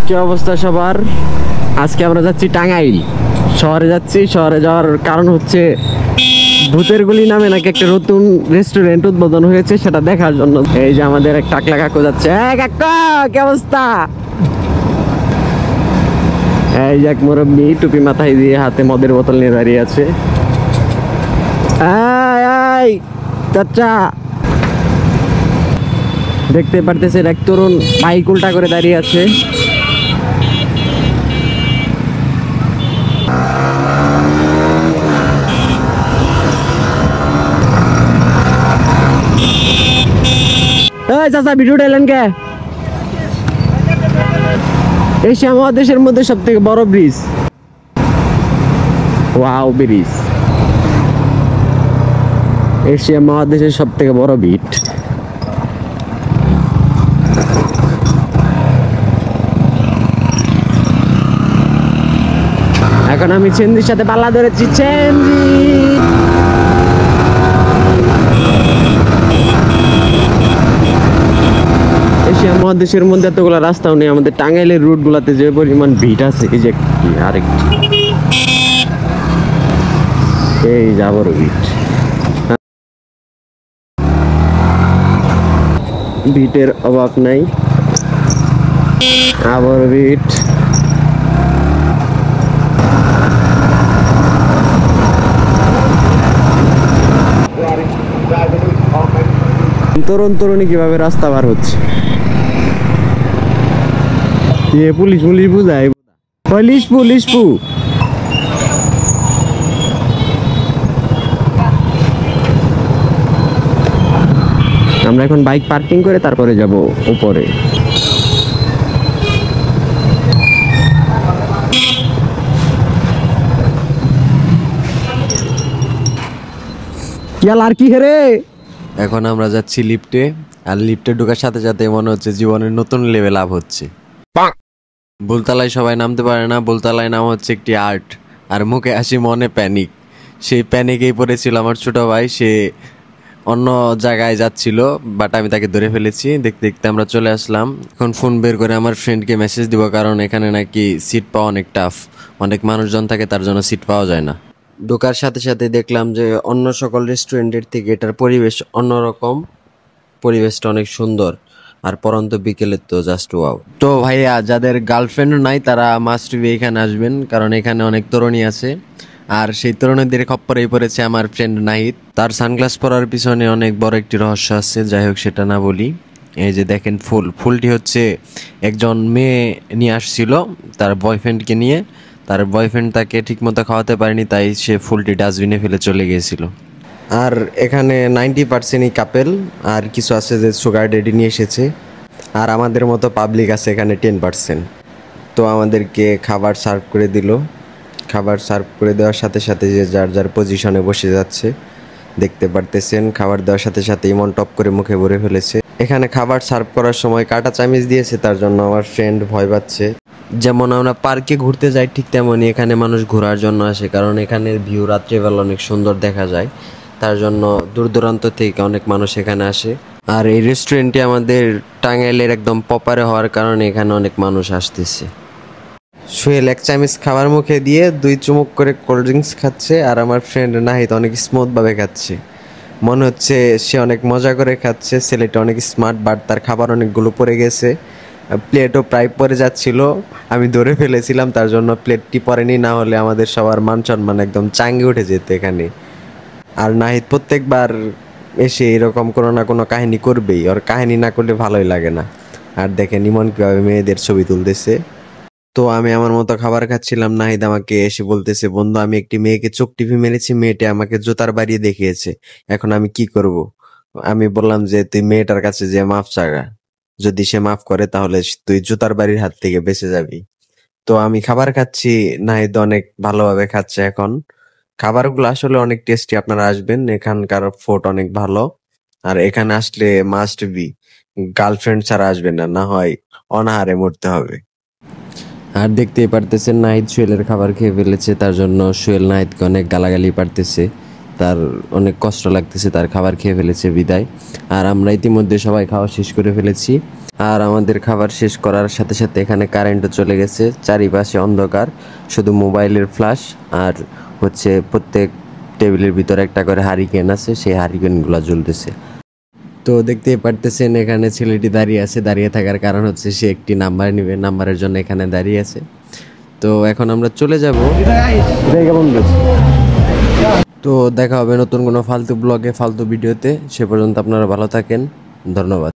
কি অবস্থা সবার? আজকে আমরা যাচ্ছি টাঙ্গাইল শহরে যাচ্ছি। শহরে যাওয়ার কারণ হচ্ছে ভূতের গুলি নামে নাকি একটা নতুন রেস্টুরেন্ট উদ্বোধন হয়েছে, সেটা দেখার জন্য। এই যে আমাদের এক টাকলা কাকু যাচ্ছে। কাকা কি অবস্থা? এই যে এক মুরব্বী টুপি মাথায় দিয়ে হাতে মদের বোতল নিয়ে দাঁড়িয়ে আছে। চাচা দেখতে পারতেছেন এক তরুণ বাইক উল্টা করে দাঁড়িয়ে আছে। চাচা ভিডিও এলেন কে? এশিয়া মহাদেশের মধ্যে সব থেকে বড় ব্রিজ। ওয়াও ব্রিজ, এশিয়া মহাদেশের সব থেকে বড় বিট। এখন আমি চেন্দির সাথে পাল্লা ধরেছি। চেন্দি এশিয়া মহাদেশের মধ্যে এতগুলো রাস্তাও নেই। আমাদের টাঙ্গাইলের রুট গুলাতে যে পরিমাণ ভিড় আছে, এই যে আরেকটি এই যাবর ভিড়। ভিটের অভাব নাই, আবার ভিট। তরুণ তরুণী কিভাবে রাস্তা পার হচ্ছে। পুলিশ পুলিশ বুঝায়, পুলিশ পুলিশ পু। আমরা এখন বাইক পার্কিং করে তারপরে যাব উপরে। আর কি রে, এখন আমরা যাচ্ছি লিফটে। আর লিফটে ঢোকার সাথে সাথে মনে হচ্ছে জীবনের নতুন লেভেল আপ হচ্ছে। বুলতলায় সবাই নামতে পারে না। বুলতলায় নাম হচ্ছে একটি আর্ট। আর মুখে হাসি মনে প্যানিক। সেই প্যানিকেই পড়েছিল আমার ছোট ভাই। সে অন্য জায়গায় যাচ্ছিল, বাট আমি তাকে ধরে ফেলেছি। দেখতে দেখতে আমরা চলে আসলাম। এখন ফোন বের করে আমার ফ্রেন্ডকে মেসেজ দিব, কারণ এখানে নাকি সিট পাওয়া অনেক টাফ। অনেক মানুষজন থাকে, তার জন্য সিট পাওয়া যায় না। ঢোকার সাথে সাথে দেখলাম যে অন্য সকল রেস্টুরেন্টের থেকে এটার পরিবেশ অন্যরকম। পরিবেশটা অনেক সুন্দর, আর পরন্ত বিকেলের তো জাস্ট ওয়াও। তো ভাইয়া, যাদের গার্লফ্রেন্ড নাই তারা মাস্ট বি এখানে আসবেন, কারণ এখানে অনেক তরুণী আছে। আর সেই তরুণীদের খপ্পরেই পড়েছে আমার ফ্রেন্ড নাহিদ। তার সানগ্লাস পরার পিছনে অনেক বড় একটি রহস্য আছে, যাই হোক সেটা না বলি। এই যে দেখেন ফুলটি হচ্ছে একজন মেয়ে নিয়ে আসছিল তার বয়ফ্রেন্ডকে নিয়ে। তার বয়ফ্রেন্ড তাকে ঠিকমতো খাওয়াতে পারেনি, তাই সে ফুলটি ডাস্টবিনে ফেলে চলে গিয়েছিল। আর এখানে 90%ই কাপেল, আর কিছু আছে যে সুগার ডেডি নিয়ে এসেছে। আর আমাদের মতো পাবলিক আছে এখানে 10%। তো আমাদেরকে খাবার সার্ভ করে দিল। খাবার সার্ভ করে দেওয়ার সাথে সাথে যে যার যার পজিশনে বসে যাচ্ছে দেখতে পারতেছেন। খাবার দেওয়ার সাথে সাথে ইমন টপ করে মুখে ভরে ফেলেছে। এখানে খাবার সার্ভ করার সময় কাঁটা চামিচ দিয়েছে, তার জন্য আমার ফ্রেন্ড ভয় পাচ্ছে। যেমন আমরা পার্কে ঘুরতে যাই, ঠিক তেমনই এখানে মানুষ ঘোরার জন্য আসে, কারণ এখানের ভিউ রাত্রেবেলা অনেক সুন্দর দেখা যায়। তার জন্য দূর দূরান্ত থেকে অনেক মানুষ এখানে আসে। আর এই রেস্টুরেন্টটি আমাদের টাঙ্গাইলের একদম পপারে হওয়ার কারণে এখানে অনেক মানুষ আসতেছে। সোহেল এক চামচ খাবার মুখে দিয়ে 2 চুমুক করে কোল্ড ড্রিঙ্কস খাচ্ছে, আর আমার ফ্রেন্ড নাহিদ অনেক স্মুথভাবে খাচ্ছে। মনে হচ্ছে সে অনেক মজা করে খাচ্ছে। ছেলেটা অনেক স্মার্ট, বাট তার খাবার অনেকগুলো পড়ে গেছে। প্লেটও প্রায় পড়ে যাচ্ছিল, আমি ধরে ফেলেছিলাম, তার জন্য প্লেটটি পড়েনি। না হলে আমাদের সবার মান সম্মান একদম চাঙ্গে উঠে যেত এখানে। আর নাহিদ প্রত্যেকবার এসে এরকম কোনো না কোনো কাহিনী করবেই, ওর কাহিনী না করলে ভালোই লাগে না। আর দেখেন ইমন কীভাবে মেয়েদের ছবি তুলতেছে। তো আমি আমার মতো খাবার খাচ্ছিলাম, নাহিদ আমাকে এসে বলতেছে, বন্ধু আমি একটি মেয়েকে চোখ টিপে মেরেছি, মেয়েটা আমাকে জুতার বাড়িয়ে দেখিয়েছে, এখন আমি কি করব? আমি বললাম যে তুই মেয়েটার কাছে যে মাফ চাগা, যদি সে মাফ করে তাহলে তুই জুতার বাড়ির হাত থেকে বেঁচে যাবি। তো আমি খাবার খাচ্ছি, নাহিদ অনেক ভালোভাবে খাচ্ছে। এখন খাবারগুলো আসলে অনেক টেস্টি, আপনারা আসবেন, এখানকার ফুড অনেক ভালো। আর এখানে আসলে মাস্ট বি গার্লফ্রেন্ড ছাড়া আসবেন না, না হয় অনাহারে মরতে হবে। আর দেখতেই পারতেছেন নাহিদ সোহেলের খাবার খেয়ে ফেলেছে, তার জন্য সোহেল নাহিদকে অনেক গালাগালি পারতেছে। তার অনেক কষ্ট লাগতেছে, তার খাবার খেয়ে ফেলেছে বিদায়। আর আমরা ইতিমধ্যে সবাই খাওয়া শেষ করে ফেলেছি। আর আমাদের খাবার শেষ করার সাথে সাথে এখানে কারেন্টও চলে গেছে, চারিপাশে অন্ধকার, শুধু মোবাইলের ফ্ল্যাশ আর হচ্ছে প্রত্যেক টেবিলের ভিতরে একটা করে হারিকেন আছে, সেই হারিকেনগুলো জ্বলতেছে। তো দেখতেই পারতেছেন এখানে ছেলেটি দাঁড়িয়ে আছে, দাঁড়িয়ে থাকার কারণ হচ্ছে সে একটি নাম্বার নেবে, নাম্বারের জন্য এখানে দাঁড়িয়ে আছে। তো এখন আমরা চলে যাব। তো দেখা হবে নতুন কোনো ফালতু ব্লগে, ফালতু ভিডিওতে। সে পর্যন্ত আপনারা ভালো থাকেন, ধন্যবাদ।